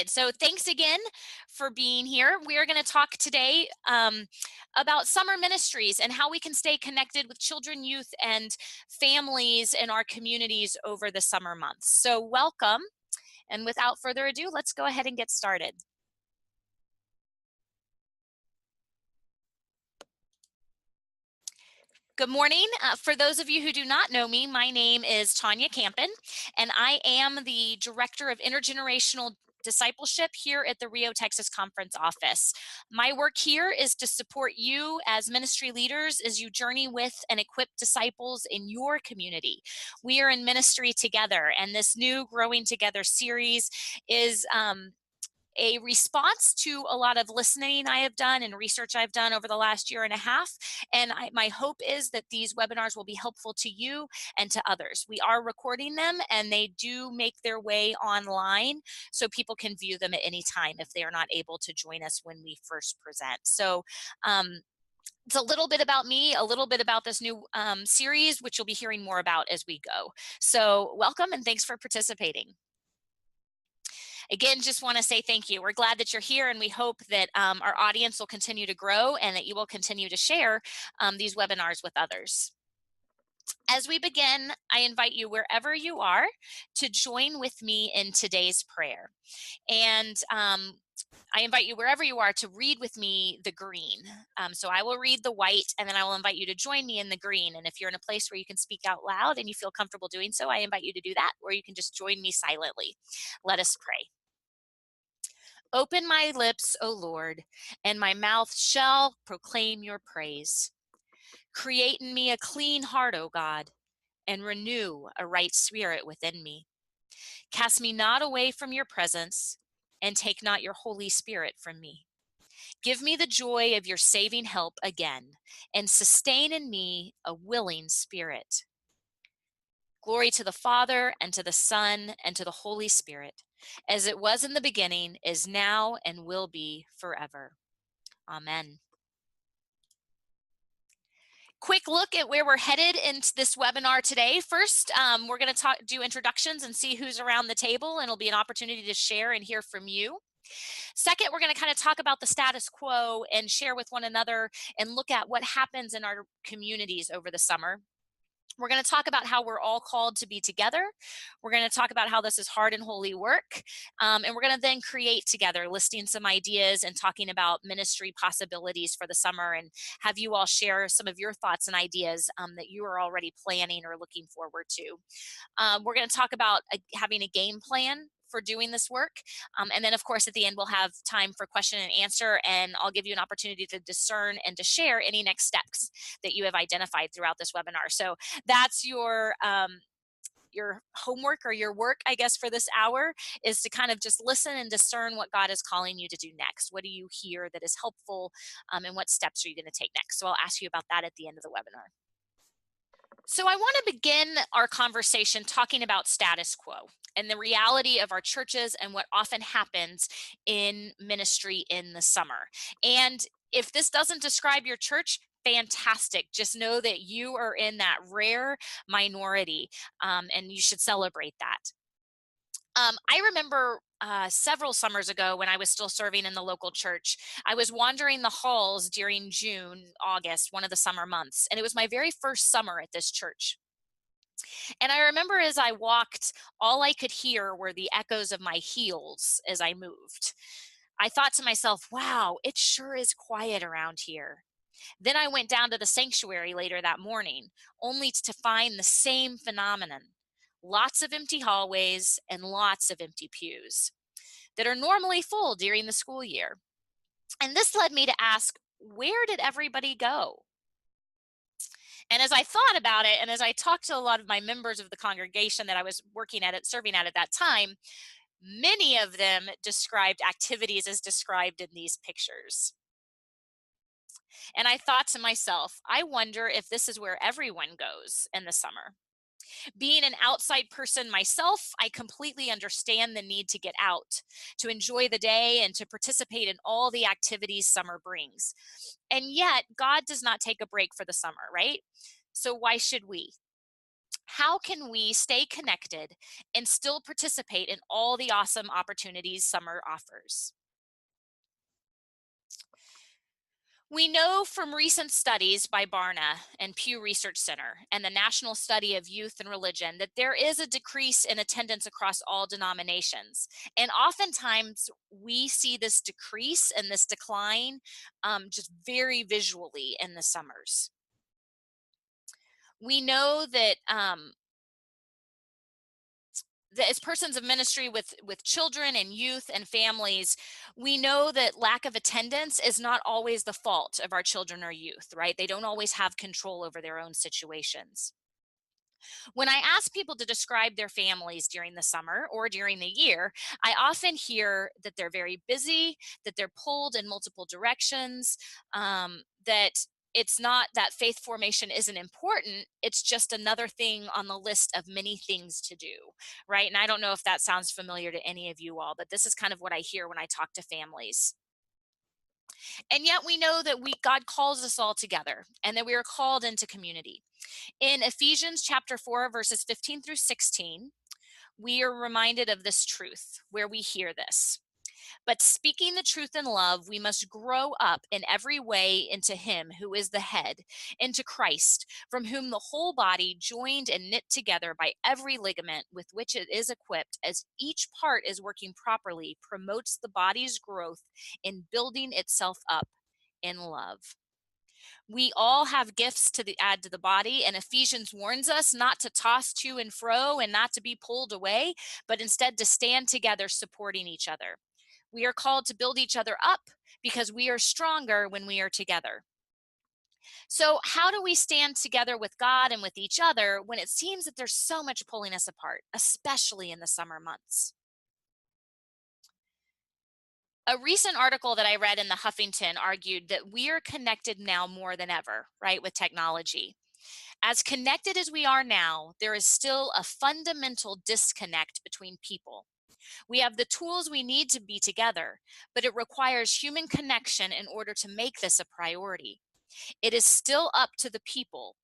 started. So thanks again for being here. We are going to talk today about summer ministries and how we can stay connected with children, youth, and families in our communities over the summer months. So welcome. And without further ado, let's go ahead and get started. Good morning. For those of you who do not know me, my name is Tanya Campen, and I am the Director of Intergenerational Discipleship here at the Rio, Texas Conference office. My work here is to support you as ministry leaders as you journey with and equip disciples in your community. We are in ministry together, and this new Growing Together series is a response to a lot of listening I have done and research I've done over the last year and a half. And my hope is that these webinars will be helpful to you and to others. We are recording them, and they do make their way online so people can view them at any time if they are not able to join us when we first present. So it's a little bit about me, a little bit about this new series, which you'll be hearing more about as we go. So welcome, and thanks for participating. Again, just want to say thank you. We're glad that you're here, and we hope that our audience will continue to grow and that you will continue to share these webinars with others. As we begin, I invite you wherever you are to join with me in today's prayer. And I invite you wherever you are to read with me the green. So I will read the white, and then I will invite you to join me in the green. And if you're in a place where you can speak out loud and you feel comfortable doing so, I invite you to do that, or you can just join me silently. Let us pray. Open my lips, O Lord, and my mouth shall proclaim your praise. Create in me a clean heart, O God, and renew a right spirit within me. Cast me not away from your presence, and take not your Holy Spirit from me. Give me the joy of your saving help again, and sustain in me a willing spirit. Glory to the Father, and to the Son, and to the Holy Spirit, as it was in the beginning, is now, and will be forever. Amen. Quick look at where we're headed into this webinar today. First, we're going to do introductions and see who's around the table, and it'll be an opportunity to share and hear from you. Second, we're going to kind of talk about the status quo and share with one another and look at what happens in our communities over the summer. We're going to talk about how we're all called to be together. We're going to talk about how this is hard and holy work. And we're going to then create together, listing some ideas and talking about ministry possibilities for the summer, and have you all share some of your thoughts and ideas that you are already planning or looking forward to. We're going to talk about having a game plan for doing this work. And then, of course, at the end, we'll have time for question and answer, and I'll give you an opportunity to discern and to share any next steps that you have identified throughout this webinar. So that's your homework or your work, I guess, for this hour, is to kind of just listen and discern what God is calling you to do next. What do you hear that is helpful, and what steps are you going to take next? So I'll ask you about that at the end of the webinar. So I want to begin our conversation talking about status quo and the reality of our churches and what often happens in ministry in the summer. And if this doesn't describe your church, fantastic. Just know that you are in that rare minority, and you should celebrate that. I remember several summers ago when I was still serving in the local church, I was wandering the halls during June, August, one of the summer months, and it was my very first summer at this church. And I remember as I walked, all I could hear were the echoes of my heels as I moved. I thought to myself, wow, it sure is quiet around here. Then I went down to the sanctuary later that morning, only to find the same phenomenon. Lots of empty hallways and lots of empty pews that are normally full during the school year. And this led me to ask, where did everybody go? And as I thought about it, and as I talked to a lot of my members of the congregation that I was serving at that time, many of them described activities as described in these pictures. And I thought to myself, I wonder if this is where everyone goes in the summer. Being an outside person myself, I completely understand the need to get out, to enjoy the day, and to participate in all the activities summer brings. And yet, God does not take a break for the summer, right? So why should we? How can we stay connected and still participate in all the awesome opportunities summer offers? We know from recent studies by Barna and Pew Research Center and the National Study of Youth and Religion that there is a decrease in attendance across all denominations. And oftentimes we see this decrease and this decline just very visually in the summers. We know that as persons of ministry with children and youth and families, we know that lack of attendance is not always the fault of our children or youth, right? They don't always have control over their own situations. When I ask people to describe their families during the summer or during the year, I often hear that they're very busy, that they're pulled in multiple directions, that it's not that faith formation isn't important. It's just another thing on the list of many things to do, right? And I don't know if that sounds familiar to any of you all, but this is kind of what I hear when I talk to families. And yet we know that God calls us all together and that we are called into community. In Ephesians chapter 4, verses 15 through 16, we are reminded of this truth where we hear this. But speaking the truth in love, we must grow up in every way into Him who is the head, into Christ, from whom the whole body, joined and knit together by every ligament with which it is equipped, as each part is working properly, promotes the body's growth in building itself up in love. We all have gifts add to the body, and Ephesians warns us not to toss to and fro and not to be pulled away, but instead to stand together supporting each other. We are called to build each other up because we are stronger when we are together. So, how do we stand together with God and with each other when it seems that there's so much pulling us apart, especially in the summer months? A recent article that I read in the Huffington argued that we are connected now more than ever, right, with technology. As connected as we are now, there is still a fundamental disconnect between people. We have the tools we need to be together, but it requires human connection in order to make this a priority. It is still up to the people,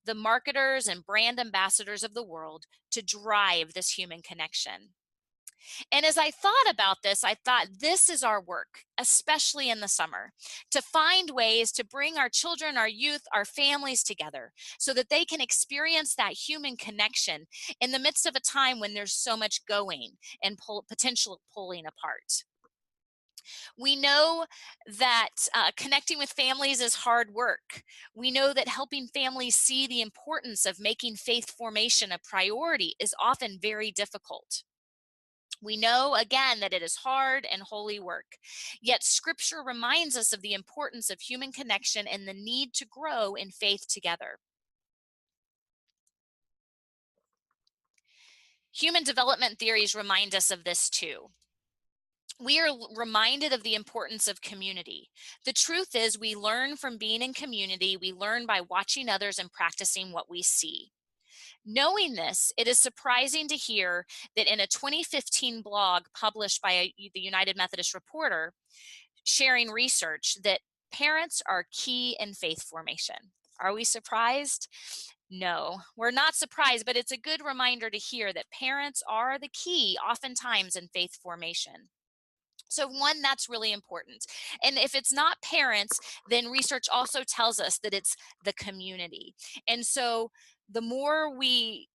the marketers and brand ambassadors of the world, to drive this human connection. And as I thought about this, I thought this is our work, especially in the summer, to find ways to bring our children, our youth, our families together so that they can experience that human connection in the midst of a time when there's so much going and potential pulling apart. We know that connecting with families is hard work. We know that helping families see the importance of making faith formation a priority is often very difficult. We know again that it is hard and holy work. Yet scripture reminds us of the importance of human connection and the need to grow in faith together. Human development theories remind us of this too. We are reminded of the importance of community. The truth is, we learn from being in community. We learn by watching others and practicing what we see. Knowing this, it is surprising to hear that in a 2015 blog published by the United Methodist Reporter, sharing research that parents are key in faith formation. Are we surprised? No, we're not surprised, but it's a good reminder to hear that parents are the key oftentimes in faith formation. So one, that's really important. And if it's not parents, then research also tells us that it's the community. And so the more we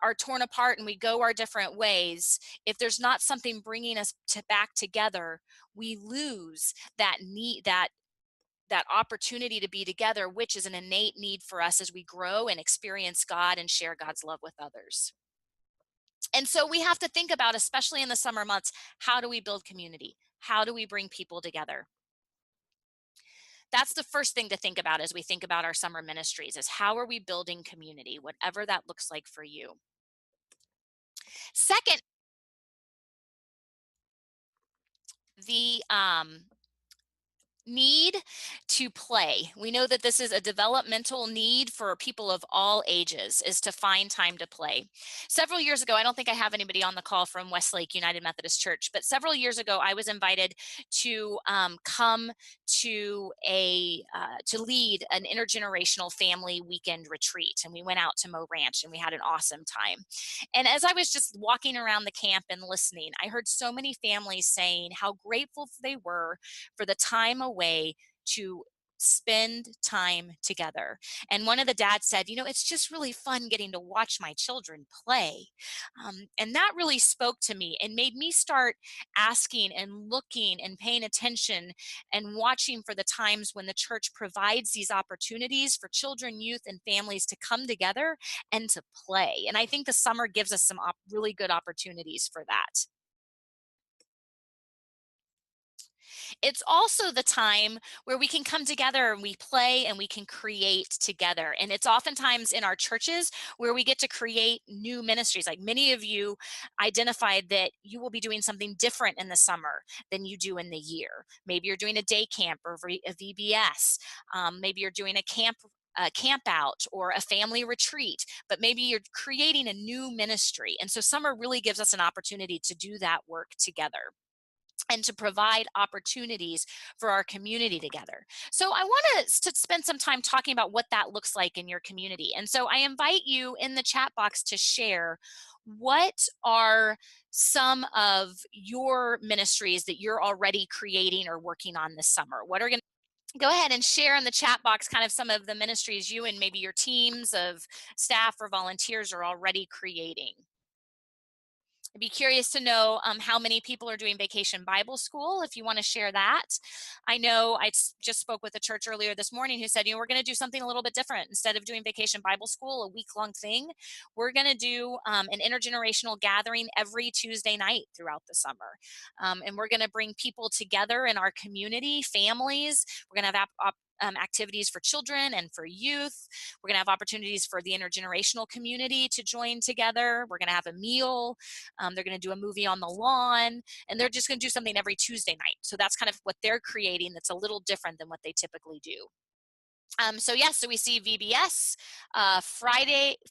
are torn apart and we go our different ways, if there's not something bringing us back together, we lose that need, that opportunity to be together, which is an innate need for us as we grow and experience God and share God's love with others. And so we have to think about, especially in the summer months, how do we build community? How do we bring people together? That's the first thing to think about as we think about our summer ministries, is how are we building community, whatever that looks like for you. Second, the need to play. We know that this is a developmental need for people of all ages, is to find time to play. Several years ago, I don't think I have anybody on the call from Westlake United Methodist Church, but several years ago, I was invited to come to lead an intergenerational family weekend retreat, and we went out to Mo Ranch and we had an awesome time. And as I was just walking around the camp and listening, I heard so many families saying how grateful they were for the time away to spend time together. And one of the dads said, it's just really fun getting to watch my children play. And that really spoke to me and made me start asking and looking and paying attention and watching for the times when the church provides these opportunities for children, youth, and families to come together and to play. And I think the summer gives us some really good opportunities for that. It's also the time where we can come together and we play and we can create together. And it's oftentimes in our churches where we get to create new ministries. Like many of you identified that you will be doing something different in the summer than you do in the year. Maybe you're doing a day camp or a VBS. Maybe you're doing a camp out or a family retreat, but maybe you're creating a new ministry. And so summer really gives us an opportunity to do that work together and to provide opportunities for our community together. So I want to spend some time talking about what that looks like in your community. And so I invite you in the chat box to share what are some of your ministries that you're already creating or working on this summer. What are going to go ahead and share in the chat box kind of some of the ministries you and maybe your teams of staff or volunteers are already creating. I'd be curious to know how many people are doing Vacation Bible School, if you want to share that. I know just spoke with a church earlier this morning who said, we're going to do something a little bit different. Instead of doing Vacation Bible School, a week-long thing, we're going to do an intergenerational gathering every Tuesday night throughout the summer. And we're going to bring people together in our community, families. We're going to have activities for children and for youth. We're going to have opportunities for the intergenerational community to join together. We're going to have a meal. They're going to do a movie on the lawn, and they're just going to do something every Tuesday night. So that's kind of what they're creating that's a little different than what they typically do. So we see VBS,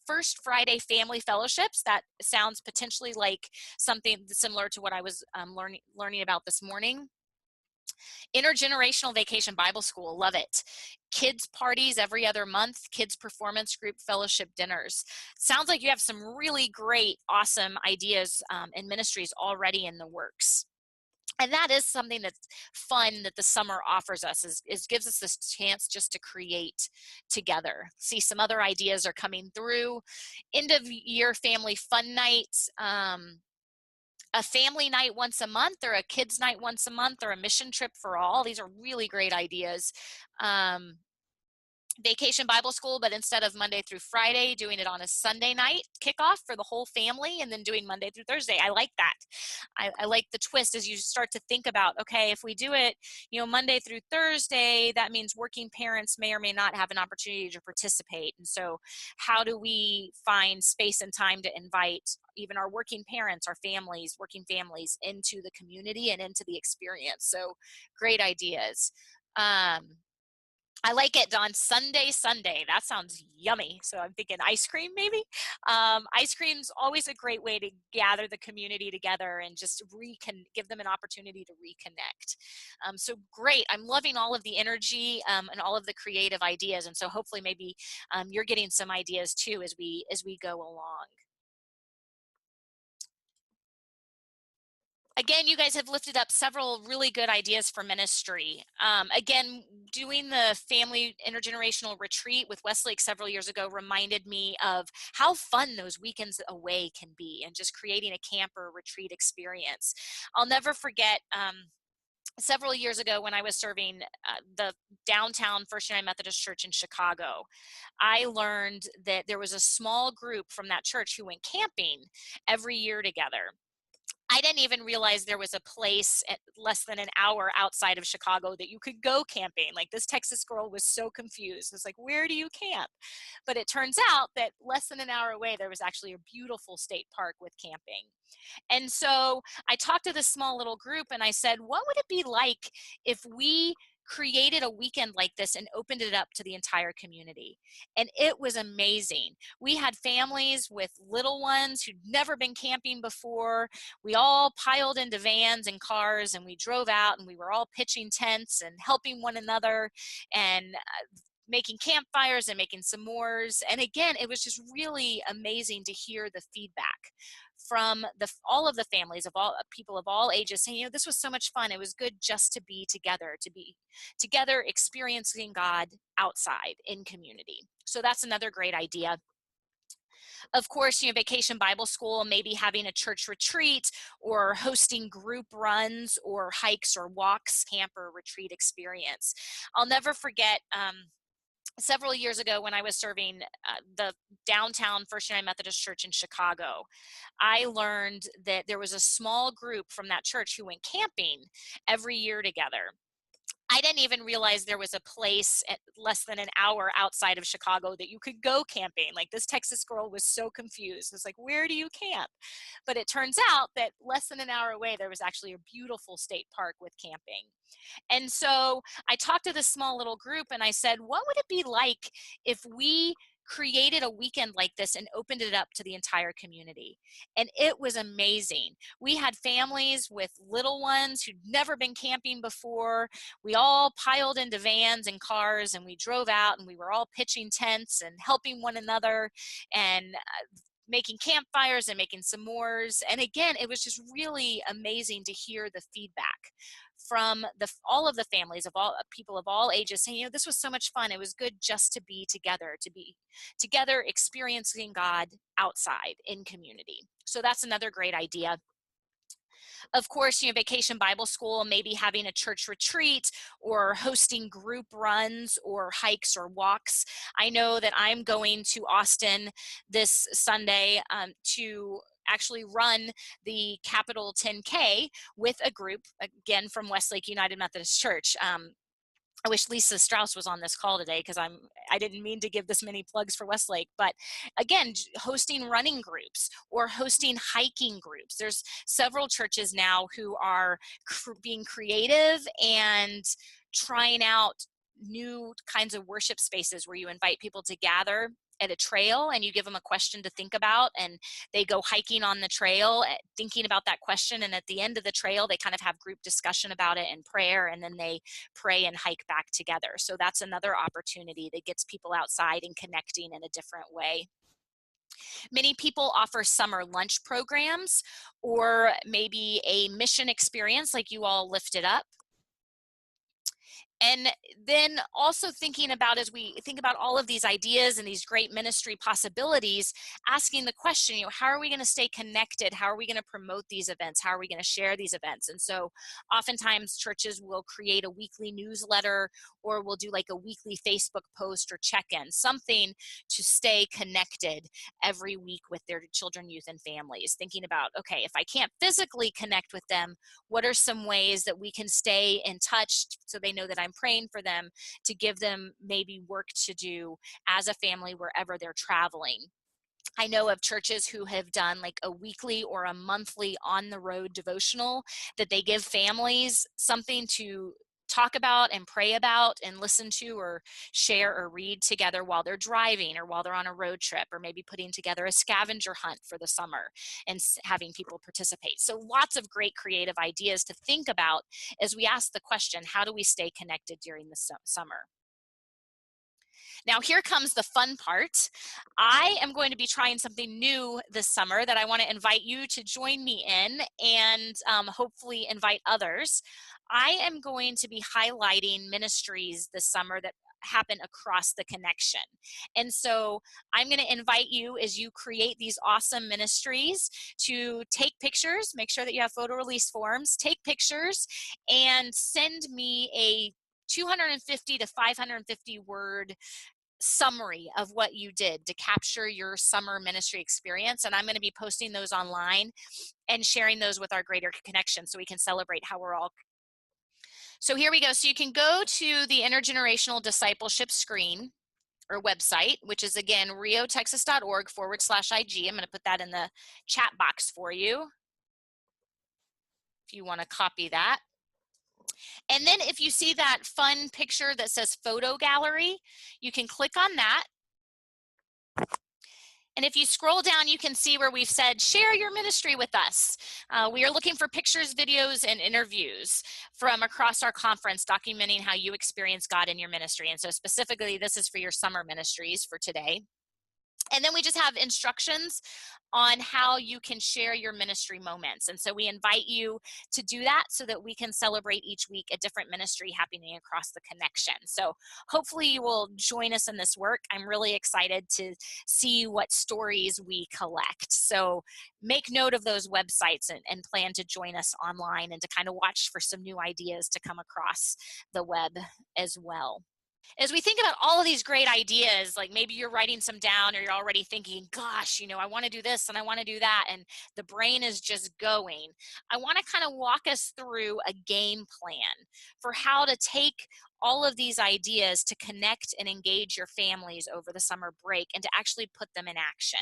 First Friday Family Fellowships. That sounds potentially like something similar to what I was learning about this morning. Intergenerational Vacation Bible School, love it. Kids parties every other month, kids performance group fellowship dinners. Sounds like you have some really great, awesome ideas and ministries already in the works. And that is something that's fun that the summer offers us, is gives us this chance just to create together. See, some other ideas are coming through. End of year family fun nights. A family night once a month, or a kids night once a month, or a mission trip for all. These are really great ideas. Vacation Bible School, but instead of Monday through Friday, doing it on a Sunday night kickoff for the whole family, and then doing Monday through Thursday. I like that. I like the twist as you start to think about, okay, if we do it, Monday through Thursday, that means working parents may or may not have an opportunity to participate. And so how do we find space and time to invite even our working parents, our families, working families into the community and into the experience? So great ideas. I like it, Don. Sunday. That sounds yummy. So I'm thinking ice cream, maybe. Ice cream's always a great way to gather the community together and just give them an opportunity to reconnect. So great. I'm loving all of the energy and all of the creative ideas. And so hopefully maybe you're getting some ideas too as we go along. Again, you guys have lifted up several really good ideas for ministry. Again, doing the family intergenerational retreat with Westlake several years ago reminded me of how fun those weekends away can be, and just creating a camp or retreat experience. I'll never forget several years ago when I was serving the downtown First United Methodist Church in Chicago. I learned that there was a small group from that church who went camping every year together. I didn't even realize there was a place at less than an hour outside of Chicago that you could go camping. Like, this Texas girl was so confused. It's like, where do you camp? But it turns out that less than an hour away, there was actually a beautiful state park with camping. And so I talked to this small little group and I said, what would it be like if we created a weekend like this and opened it up to the entire community. And it was amazing. We had families with little ones who'd never been camping before. We all piled into vans and cars and we drove out and we were all pitching tents and helping one another and making campfires and making s'mores. And again, it was just really amazing to hear the feedback from all of the families of all people of all ages saying, this was so much fun. It was good just to be together, experiencing God outside in community. So that's another great idea. Of course, Vacation Bible School, maybe having a church retreat or hosting group runs or hikes or walks, camp or retreat experience. I'll never forget several years ago when I was serving the downtown First United Methodist Church in Chicago. I learned that there was a small group from that church who went camping every year together. I didn't even realize there was a place at less than an hour outside of Chicago that you could go camping. Like, this Texas girl was so confused. It's like, where do you camp? But it turns out that less than an hour away, there was actually a beautiful state park with camping. And so I talked to this small little group and I said, what would it be like if we created a weekend like this and opened it up to the entire community? And it was amazing. We had families with little ones who'd never been camping before. We all piled into vans and cars and we drove out and we were all pitching tents and helping one another and making campfires and making s'mores. And again, it was just really amazing to hear the feedback from all of the families of all people of all ages saying, this was so much fun. It was good just to be together, experiencing God outside in community. So that's another great idea. Of course, Vacation Bible School, maybe having a church retreat or hosting group runs or hikes or walks. I know that I'm going to Austin this Sunday to actually run the Capital 10K with a group, again, from Westlake United Methodist Church. I wish Lisa Strauss was on this call today because I didn't mean to give this many plugs for Westlake, but again, hosting running groups or hosting hiking groups. There's several churches now who are being creative and trying out new kinds of worship spaces where you invite people to gather at a trail and you give them a question to think about and they go hiking on the trail thinking about that question, and at the end of the trail they kind of have group discussion about it and prayer, and then they pray and hike back together. So that's another opportunity that gets people outside and connecting in a different way. Many people offer summer lunch programs or maybe a mission experience like you all lifted up. And then also thinking about, as we think about all of these ideas and these great ministry possibilities, asking the question, how are we going to stay connected? How are we going to promote these events? How are we going to share these events? And so oftentimes churches will create a weekly newsletter or we'll do like a weekly Facebook post or check-in, something to stay connected every week with their children, youth, and families. Thinking about, okay, if I can't physically connect with them, what are some ways that we can stay in touch so they know that I'm praying for them, to give them maybe work to do as a family wherever they're traveling. I know of churches who have done like a weekly or a monthly on the road devotional that they give families something to talk about and pray about and listen to or share or read together while they're driving or while they're on a road trip, or maybe putting together a scavenger hunt for the summer and having people participate. So lots of great creative ideas to think about as we ask the question, how do we stay connected during the summer? Now, here comes the fun part. I am going to be trying something new this summer that I want to invite you to join me in and hopefully invite others. I am going to be highlighting ministries this summer that happen across the connection. And so I'm going to invite you, as you create these awesome ministries, to take pictures, make sure that you have photo release forms, take pictures, and send me a 250 to 550 word summary of what you did to capture your summer ministry experience. And I'm going to be posting those online and sharing those with our greater connection so we can celebrate how we're all. So here we go. So you can go to the Intergenerational Discipleship screen or website, which is again riotexas.org/IG. I'm going to put that in the chat box for you if you want to copy that. And then if you see that fun picture that says photo gallery, you can click on that. And if you scroll down, you can see where we've said, share your ministry with us. We are looking for pictures, videos, and interviews from across our conference documenting how you experience God in your ministry. And so specifically, this is for your summer ministries for today. And then we just have instructions on how you can share your ministry moments. And so we invite you to do that so that we can celebrate each week a different ministry happening across the connection. So hopefully you will join us in this work. I'm really excited to see what stories we collect. So make note of those websites and plan to join us online and to kind of watch for some new ideas to come across the web as well. As we think about all of these great ideas, like maybe you're writing some down or you're already thinking, gosh, you know, I want to do this and I want to do that, and the brain is just going. I want to kind of walk us through a game plan for how to take all of these ideas to connect and engage your families over the summer break and to actually put them in action.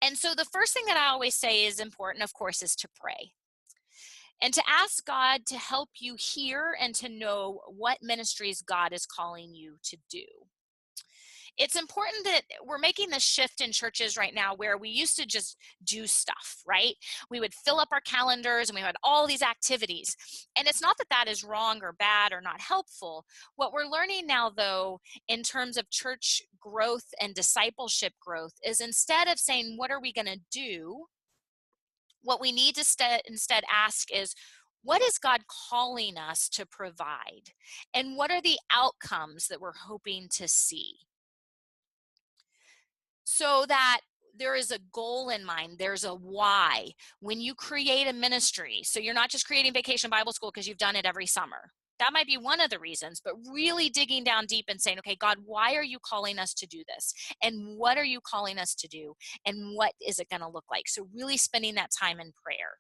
And so the first thing that I always say is important, of course, is to pray and to ask God to help you hear and to know what ministries God is calling you to do. It's important that we're making this shift in churches right now where we used to just do stuff, right? We would fill up our calendars and we had all these activities. And it's not that that is wrong or bad or not helpful. What we're learning now, though, in terms of church growth and discipleship growth is instead of saying, what are we going to do? What we need to instead ask is, what is God calling us to provide? And what are the outcomes that we're hoping to see? So that there is a goal in mind, there's a why. When you create a ministry, so you're not just creating Vacation Bible School because you've done it every summer. That might be one of the reasons, but really digging down deep and saying, okay, God, why are you calling us to do this? And what are you calling us to do? And what is it going to look like? So really spending that time in prayer.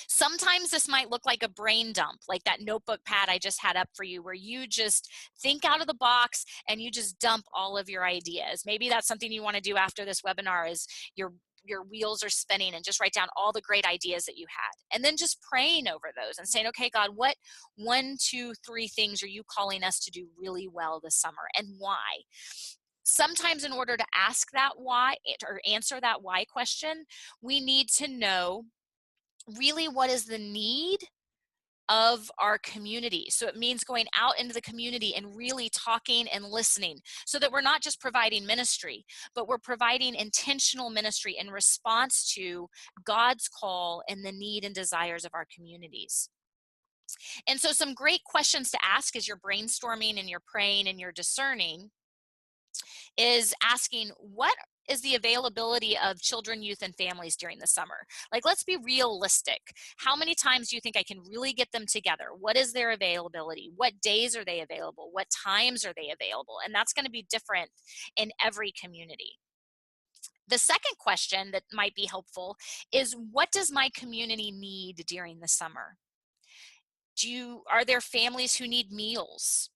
Sometimes this might look like a brain dump, like that notebook pad I just had up for you, where you just think out of the box and you just dump all of your ideas. Maybe that's something you want to do after this webinar, is your wheels are spinning and just write down all the great ideas that you had. And then just praying over those and saying, okay, God, what 1, 2, 3 things are you calling us to do really well this summer, and why? Sometimes in order to ask that why or answer that why question, we need to know really what is the need of our community. So it means going out into the community and really talking and listening, so that we're not just providing ministry, but we're providing intentional ministry in response to God's call and the need and desires of our communities. And so some great questions to ask as you're brainstorming and you're praying and you're discerning is asking, what is the availability of children, youth, and families during the summer? Like, let's be realistic. How many times do you think I can really get them together? What is their availability? What days are they available? What times are they available? And that's going to be different in every community. The second question that might be helpful is, what does my community need during the summer? Are there families who need meals?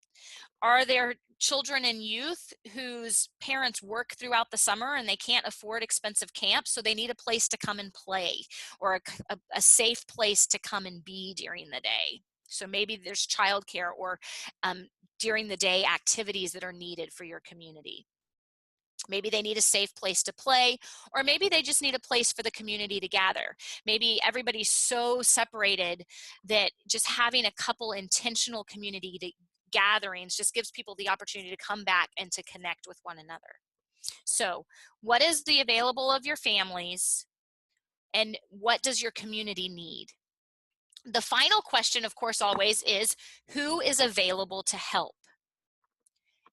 Are there children and youth whose parents work throughout the summer and they can't afford expensive camps, so they need a place to come and play, or a safe place to come and be during the day? So maybe there's childcare or during the day activities that are needed for your community. Maybe they need a safe place to play, or maybe they just need a place for the community to gather. Maybe everybody's so separated that just having a couple intentional community gatherings just gives people the opportunity to come back and to connect with one another. So, what is the available of your families, and what does your community need? The final question, of course, always is, who is available to help?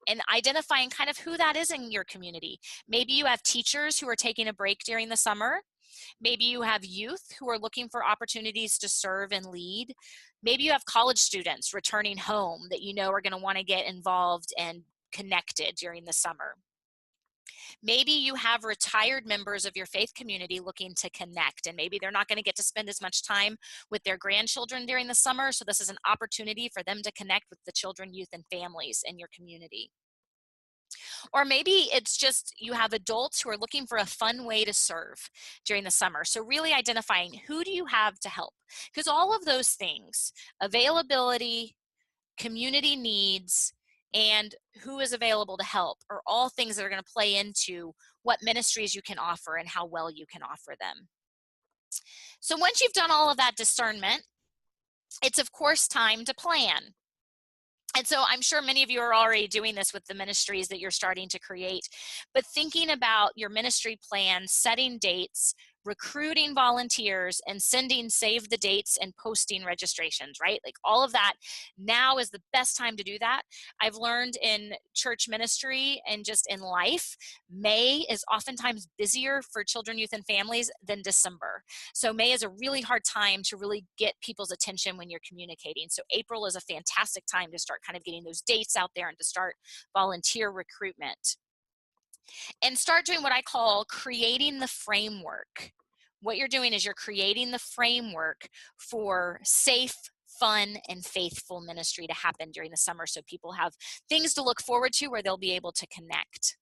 And identifying kind of who that is in your community. Maybe you have teachers who are taking a break during the summer. Maybe you have youth who are looking for opportunities to serve and lead. Maybe you have college students returning home that you know are going to want to get involved and connected during the summer. Maybe you have retired members of your faith community looking to connect, and maybe they're not going to get to spend as much time with their grandchildren during the summer, so this is an opportunity for them to connect with the children, youth, and families in your community. Or maybe it's just you have adults who are looking for a fun way to serve during the summer. So really identifying who do you have to help? Because all of those things, availability, community needs, and who is available to help, are all things that are going to play into what ministries you can offer and how well you can offer them. So once you've done all of that discernment, it's of course time to plan. And so I'm sure many of you are already doing this with the ministries that you're starting to create, but thinking about your ministry plan, setting dates, recruiting volunteers, and sending save the dates and posting registrations, right? Like all of that, now is the best time to do that. I've learned in church ministry and just in life, May is oftentimes busier for children, youth, and families than December. So May is a really hard time to really get people's attention when you're communicating. So April is a fantastic time to start kind of getting those dates out there and to start volunteer recruitment. And start doing what I call creating the framework. What you're doing is you're creating the framework for safe, fun, and faithful ministry to happen during the summer, so people have things to look forward to where they'll be able to connect.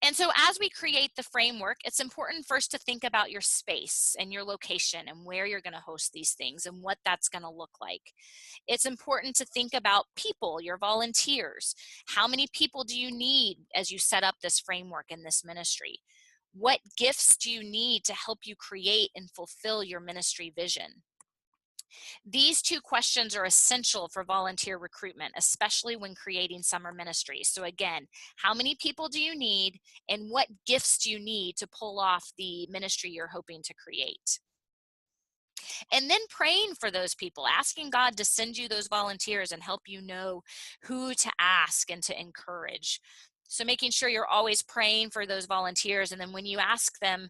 And so as we create the framework, it's important first to think about your space and your location and where you're going to host these things and what that's going to look like. It's important to think about people, your volunteers. How many people do you need as you set up this framework in this ministry? What gifts do you need to help you create and fulfill your ministry vision? These two questions are essential for volunteer recruitment, especially when creating summer ministries. So again, how many people do you need, and what gifts do you need to pull off the ministry you're hoping to create? And then praying for those people, asking God to send you those volunteers and help you know who to ask and to encourage. So making sure you're always praying for those volunteers, and then when you ask them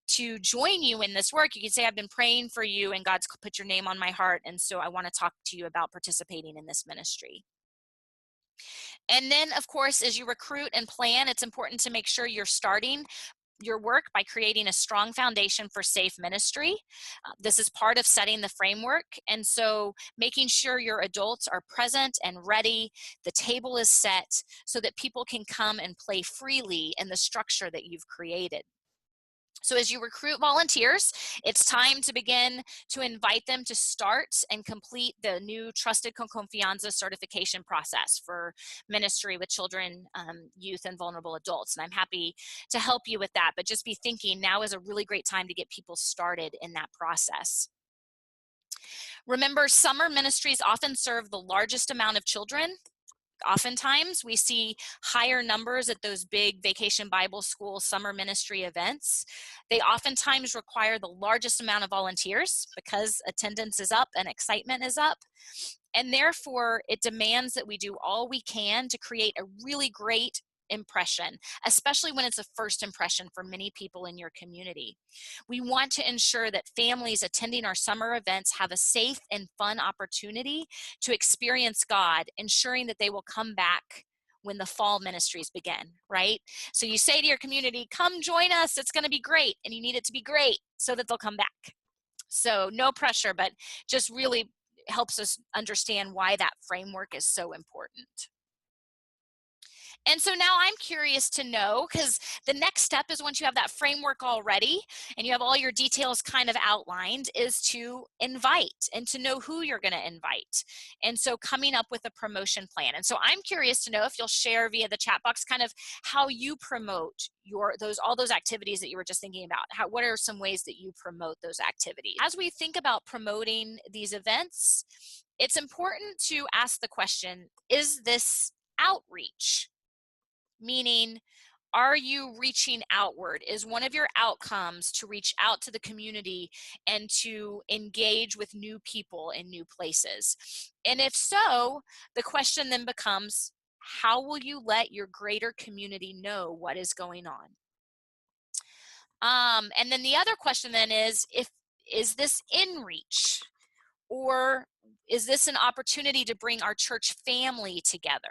to join you in this work, you can say, I've been praying for you and God's put your name on my heart, and so I want to talk to you about participating in this ministry. And then, of course, as you recruit and plan, it's important to make sure you're starting your work by creating a strong foundation for safe ministry. This is part of setting the framework. And so making sure your adults are present and ready, the table is set so that people can come and play freely in the structure that you've created. So as you recruit volunteers, it's time to begin to invite them to start and complete the new Trusted con Confianza certification process for ministry with children, youth, and vulnerable adults. And I'm happy to help you with that, but just be thinking now is a really great time to get people started in that process. Remember, summer ministries often serve the largest amount of children. Oftentimes we see higher numbers at those big Vacation Bible School summer ministry events. They oftentimes require the largest amount of volunteers because attendance is up and excitement is up. And therefore, it demands that we do all we can to create a really great impression, especially when it's a first impression for many people in your community. We want to ensure that families attending our summer events have a safe and fun opportunity to experience God, ensuring that they will come back when the fall ministries begin, right? So you say to your community, come join us, it's going to be great, and you need it to be great so that they'll come back. So no pressure, but just really helps us understand why that framework is so important. And so now I'm curious to know, because the next step is once you have that framework already and you have all your details kind of outlined, is to invite and to know who you're going to invite. And so coming up with a promotion plan. And so I'm curious to know if you'll share via the chat box kind of how you promote all those activities that you were just thinking about. What are some ways that you promote those activities? As we think about promoting these events, it's important to ask the question, is this outreach? Meaning, are you reaching outward? Is one of your outcomes to reach out to the community and to engage with new people in new places? And if so, the question then becomes, how will you let your greater community know what is going on? And then the other question then is this in reach? Or is this an opportunity to bring our church family together?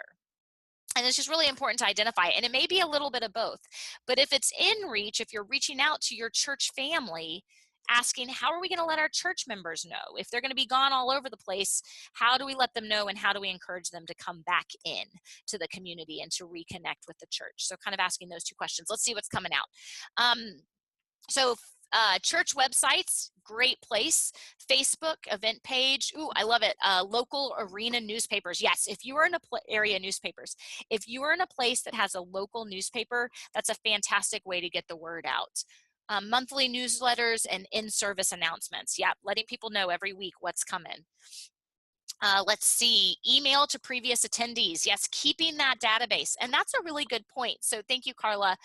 And it's just really important to identify, and it may be a little bit of both. But if it's in reach, if you're reaching out to your church family, asking, how are we going to let our church members know? If they're going to be gone all over the place, how do we let them know, and how do we encourage them to come back in to the community and to reconnect with the church? So kind of asking those two questions. Let's see what's coming out. So church websites, great place. Facebook event page. Ooh, I love it. Local arena newspapers. Yes, if you are in a area newspapers, if you are in a place that has a local newspaper, that's a fantastic way to get the word out. Monthly newsletters and in-service announcements. Yeah, letting people know every week what's coming. Let's see, email to previous attendees. Yes, keeping that database. And that's a really good point. So thank you, Carla.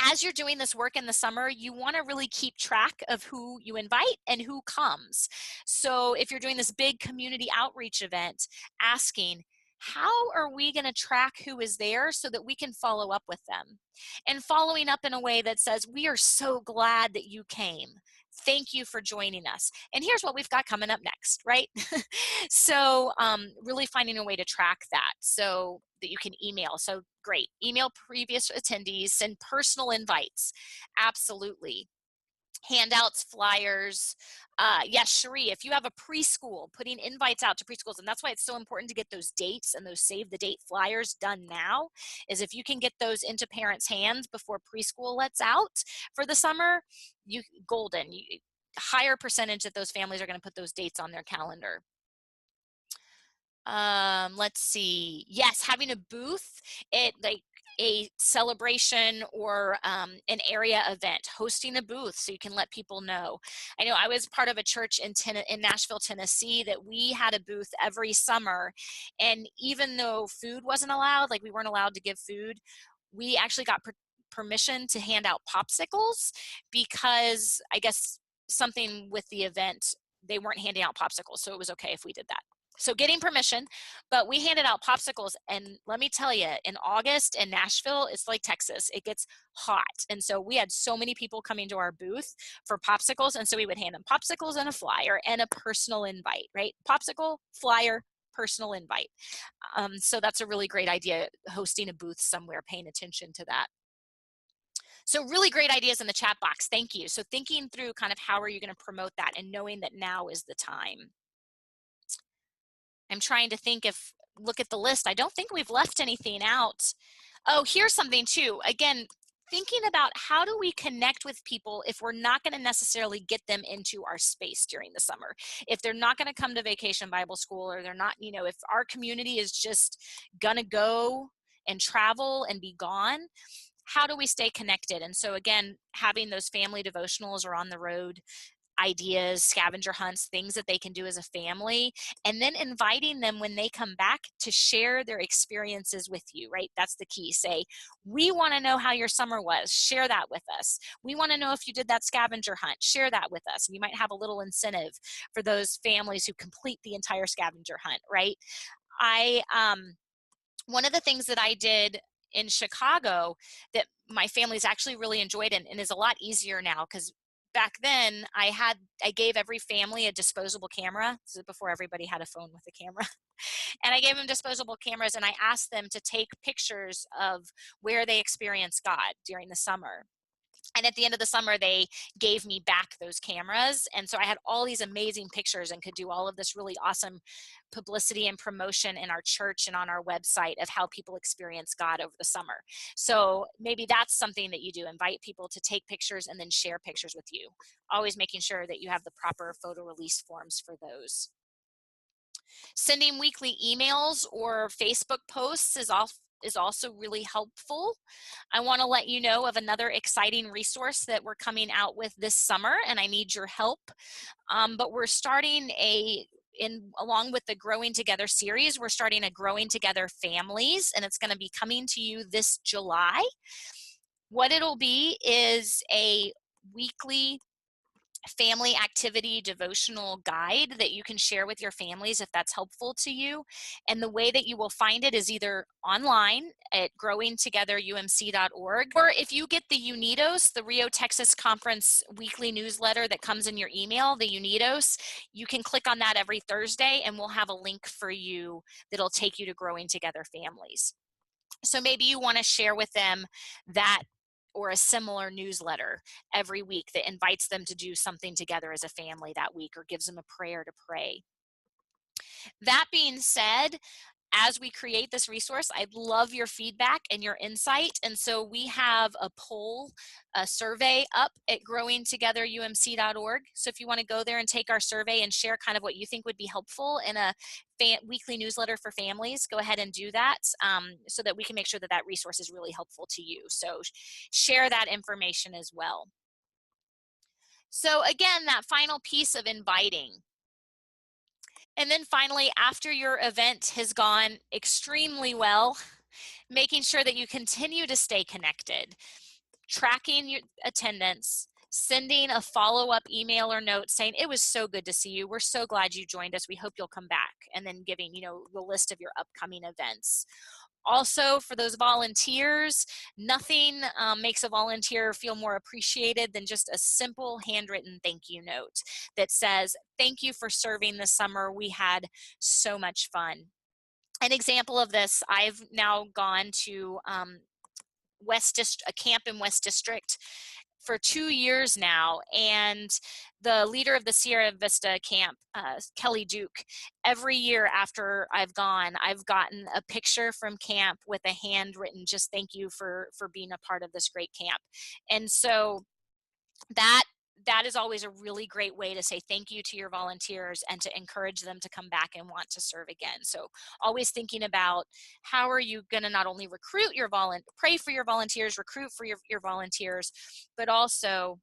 As you're doing this work in the summer, you want to really keep track of who you invite and who comes. So if you're doing this big community outreach event, asking, how are we going to track who is there so that we can follow up with them? And following up in a way that says, we are so glad that you came. Thank you for joining us. And here's what we've got coming up next, right? So really finding a way to track that so that you can email. So great, email previous attendees, send personal invites. Absolutely. Handouts, flyers. Yes, Cherie, if you have a preschool, putting invites out to preschools, and that's why it's so important to get those dates and those save the date flyers done now, is if you can get those into parents' hands before preschool lets out for the summer, you golden. Higher percentage that those families are going to put those dates on their calendar. Let's see. Yes, having a booth, like a celebration or an area event, hosting a booth so you can let people know. I know I was part of a church in Nashville, Tennessee, that we had a booth every summer, and even though food wasn't allowed, like we weren't allowed to give food, we actually got permission to hand out popsicles, because I guess something with the event, they weren't handing out popsicles, so it was okay if we did that. So getting permission, but we handed out popsicles, and let me tell you, in August in Nashville, it's like Texas. It gets hot, and so we had so many people coming to our booth for popsicles, and so we would hand them popsicles and a flyer and a personal invite, right? Popsicle, flyer, personal invite. So that's a really great idea, hosting a booth somewhere, paying attention to that. So really great ideas in the chat box. Thank you. So thinking through kind of how are you going to promote that, and knowing that now is the time. I'm trying to think if, look at the list. I don't think we've left anything out. Oh, here's something too. Again, thinking about how do we connect with people if we're not going to necessarily get them into our space during the summer. If they're not going to come to Vacation Bible School, or they're not, if our community is just going to go and travel and be gone, how do we stay connected? And so again, having those family devotionals or on the road ideas, scavenger hunts, things that they can do as a family, and then inviting them when they come back to share their experiences with you, right? That's the key. Say, we want to know how your summer was. Share that with us. We want to know if you did that scavenger hunt. Share that with us. And you might have a little incentive for those families who complete the entire scavenger hunt, right? One of the things that I did in Chicago that my family's actually really enjoyed, and is a lot easier now, because back then I gave every family a disposable camera. This is before everybody had a phone with a camera. And I gave them disposable cameras, and I asked them to take pictures of where they experienced God during the summer. And at the end of the summer, they gave me back those cameras. And so I had all these amazing pictures and could do all of this really awesome publicity and promotion in our church and on our website of how people experience God over the summer. So maybe that's something that you do. Invite people to take pictures and then share pictures with you. Always making sure that you have the proper photo release forms for those. Sending weekly emails or Facebook posts is also really helpful. I want to let you know of another exciting resource that we're coming out with this summer, and I need your help. But we're starting along with the Growing Together series, we're starting a Growing Together Families, and it's going to be coming to you this July. What it'll be is a weekly family activity devotional guide that you can share with your families if that's helpful to you. And the way that you will find it is either online at growingtogetherumc.org, or if you get the UNIDOS, the Rio Texas Conference weekly newsletter that comes in your email, the UNIDOS, you can click on that every Thursday and we'll have a link for you that'll take you to Growing Together Families. So maybe you want to share with them that or a similar newsletter every week that invites them to do something together as a family that week or gives them a prayer to pray. That being said, as we create this resource, I'd love your feedback and your insight. And so we have a poll, a survey up at growingtogetherumc.org. So if you want to go there and take our survey and share kind of what you think would be helpful in a weekly newsletter for families, go ahead and do that so that we can make sure that that resource is really helpful to you. So share that information as well. So again, that final piece of inviting. And then finally, after your event has gone extremely well, making sure that you continue to stay connected, tracking your attendance, sending a follow-up email or note saying, it was so good to see you. We're so glad you joined us. We hope you'll come back. And then giving, the list of your upcoming events. Also, for those volunteers, nothing makes a volunteer feel more appreciated than just a simple handwritten thank you note that says, thank you for serving this summer. We had so much fun. An example of this, I've now gone to a camp in West District for 2 years now, and the leader of the Sierra Vista camp, Kelly Duke, every year after I've gone, I've gotten a picture from camp with a handwritten just thank you for being a part of this great camp. And so that is always a really great way to say thank you to your volunteers and to encourage them to come back and want to serve again. So always thinking about how are you going to not only pray for your volunteers, recruit for your volunteers, but also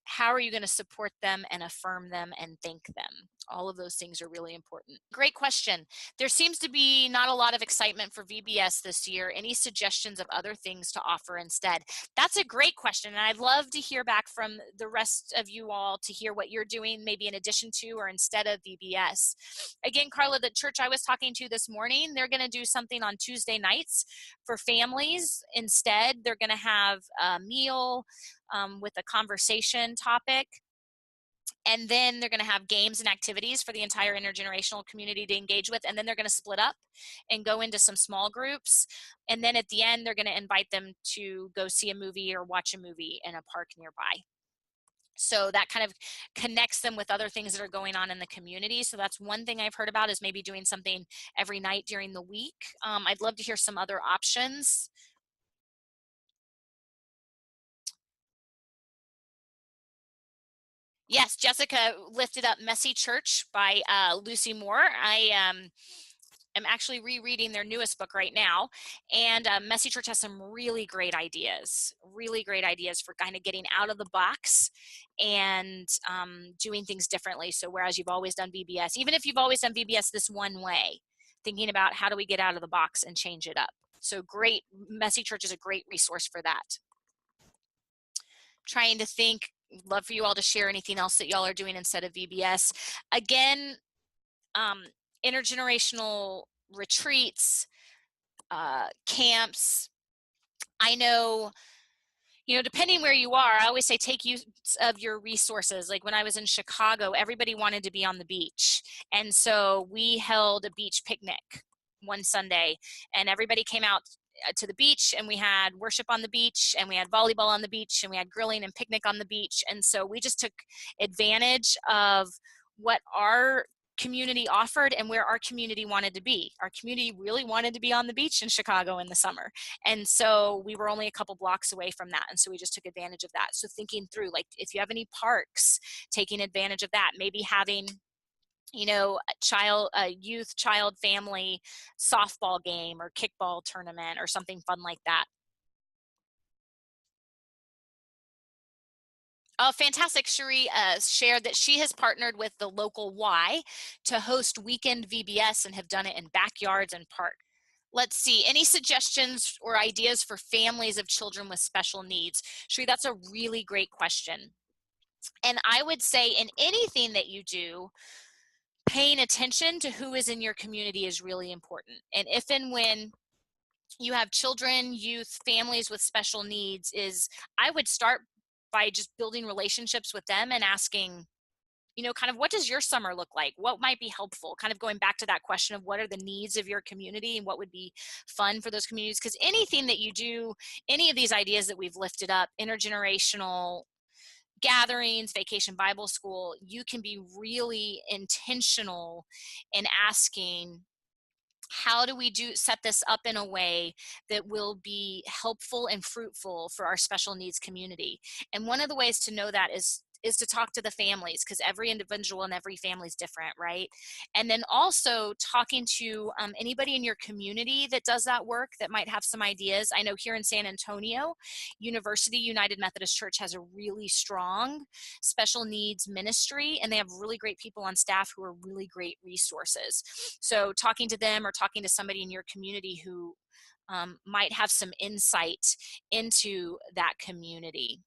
how are you going to support them and affirm them and thank them? All of those things are really important. Great question. There seems to be not a lot of excitement for VBS this year. Any suggestions of other things to offer instead? That's a great question, and I'd love to hear back from the rest of you all to hear what you're doing maybe in addition to or instead of VBS. Again, Carla, the church I was talking to this morning, they're going to do something on Tuesday nights for families. Instead, they're going to have a meal with a conversation topic. And then they're going to have games and activities for the entire intergenerational community to engage with. And then they're going to split up and go into some small groups. And then at the end, they're going to invite them to go see a movie or watch a movie in a park nearby. So that kind of connects them with other things that are going on in the community. So that's one thing I've heard about, is maybe doing something every night during the week. I'd love to hear some other options. Yes, Jessica lifted up Messy Church by Lucy Moore. I am actually rereading their newest book right now, and Messy Church has some really great ideas for kind of getting out of the box and doing things differently. So whereas you've always done VBS, even if you've always done VBS this one way, thinking about how do we get out of the box and change it up. So great, Messy Church is a great resource for that. Trying to think, love for you all to share anything else that y'all are doing instead of VBS. Again, intergenerational retreats, camps. I know, depending where you are, I always say take use of your resources. Like when I was in Chicago, everybody wanted to be on the beach. And so we held a beach picnic one Sunday, and everybody came out to the beach, and we had worship on the beach, and we had volleyball on the beach, and we had grilling and picnic on the beach. And so we just took advantage of what our community offered and where our community wanted to be. Our community really wanted to be on the beach in Chicago in the summer. And so we were only a couple blocks away from that. And so we just took advantage of that. So thinking through, like, if you have any parks, taking advantage of that, maybe having a youth child family softball game or kickball tournament or something fun like that. Oh, fantastic. Cherie shared that she has partnered with the local Y to host weekend VBS and have done it in backyards and parks. Let's see, any suggestions or ideas for families of children with special needs? Cherie, that's a really great question. And I would say in anything that you do, paying attention to who is in your community is really important. And if and when you have children, youth, families with special needs, I would start by just building relationships with them and asking, kind of what does your summer look like? What might be helpful? Kind of going back to that question of what are the needs of your community and what would be fun for those communities? Because anything that you do, any of these ideas that we've lifted up, intergenerational gatherings, vacation Bible school, you can be really intentional in asking, how do we set this up in a way that will be helpful and fruitful for our special needs community? And one of the ways to know that is to talk to the families, because every individual and every family is different, right? And then also talking to anybody in your community that does that work that might have some ideas. I know here in San Antonio, University United Methodist Church has a really strong special needs ministry, and they have really great people on staff who are really great resources. So talking to them or talking to somebody in your community who might have some insight into that community.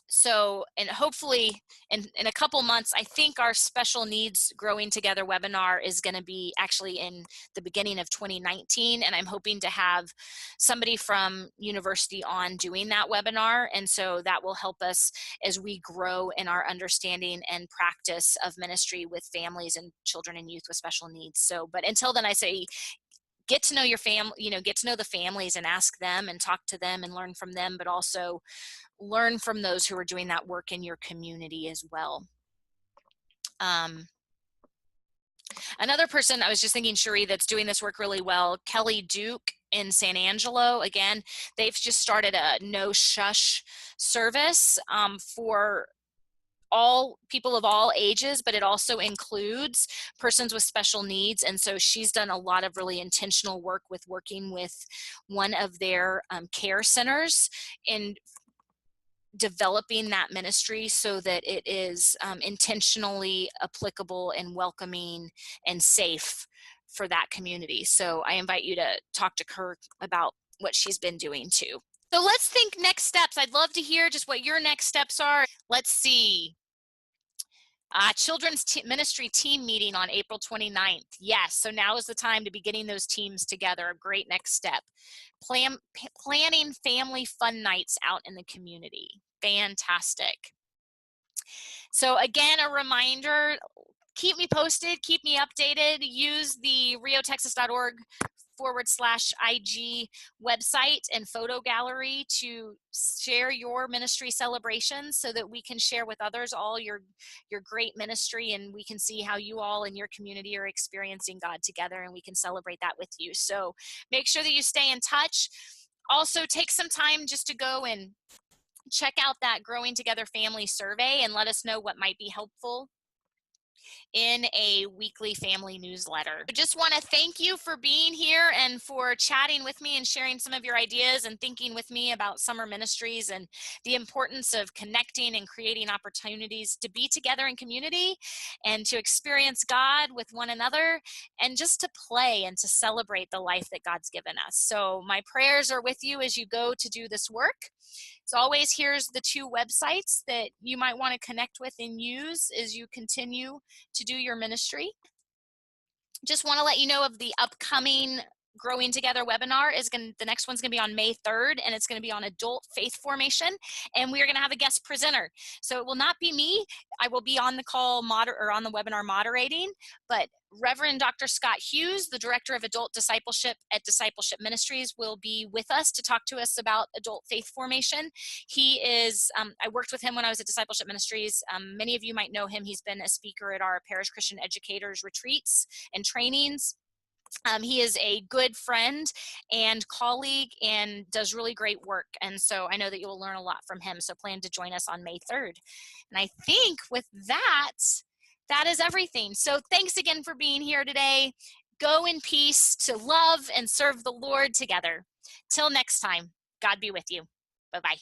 So, and hopefully in a couple months, I think our special needs growing together webinar is going to be actually in the beginning of 2019. And I'm hoping to have somebody from university on doing that webinar. And so that will help us as we grow in our understanding and practice of ministry with families and children and youth with special needs. So, but until then, I say, get to know your family, get to know the families and ask them and talk to them and learn from them, but also learn from those who are doing that work in your community as well. Another person I was just thinking, Cherie, that's doing this work really well, Kelly Duke in San Angelo. Again, they've just started a no shush service for all people of all ages, but it also includes persons with special needs. And so she's done a lot of really intentional work with working with one of their care centers in developing that ministry so that it is intentionally applicable and welcoming and safe for that community. So I invite you to talk to Kirk about what she's been doing too. So let's think next steps. I'd love to hear just what your next steps are. Let's see. Children's ministry team meeting on April 29th. Yes, so now is the time to be getting those teams together. A great next step. Planning family fun nights out in the community. Fantastic. So again, a reminder, keep me posted, keep me updated. Use the riotexas.org/IG website and photo gallery to share your ministry celebrations so that we can share with others all your great ministry, and we can see how you all in your community are experiencing God together, and we can celebrate that with you. So make sure that you stay in touch. Also take some time just to go and check out that Growing Together Family survey and let us know what might be helpful in a weekly family newsletter. I just want to thank you for being here and for chatting with me and sharing some of your ideas and thinking with me about summer ministries and the importance of connecting and creating opportunities to be together in community and to experience God with one another and just to play and to celebrate the life that God's given us. So my prayers are with you as you go to do this work. As always, here's the 2 websites that you might want to connect with and use as you continue to do your ministry. Just want to let you know of the upcoming Growing Together webinar. The next one's going to be on May 3rd, and it's going to be on adult faith formation, and we are going to have a guest presenter. So it will not be me. I will be on the call or on the webinar moderating, but Reverend Dr. Scott Hughes, the Director of Adult Discipleship at Discipleship Ministries, will be with us to talk to us about adult faith formation. He is, I worked with him when I was at Discipleship Ministries. Many of you might know him. He's been a speaker at our Parish Christian Educators retreats and trainings. He is a good friend and colleague and does really great work. And so I know that you will learn a lot from him. So plan to join us on May 3rd. And I think with that, that is everything. So thanks again for being here today. Go in peace to love and serve the Lord together. Till next time, God be with you. Bye-bye.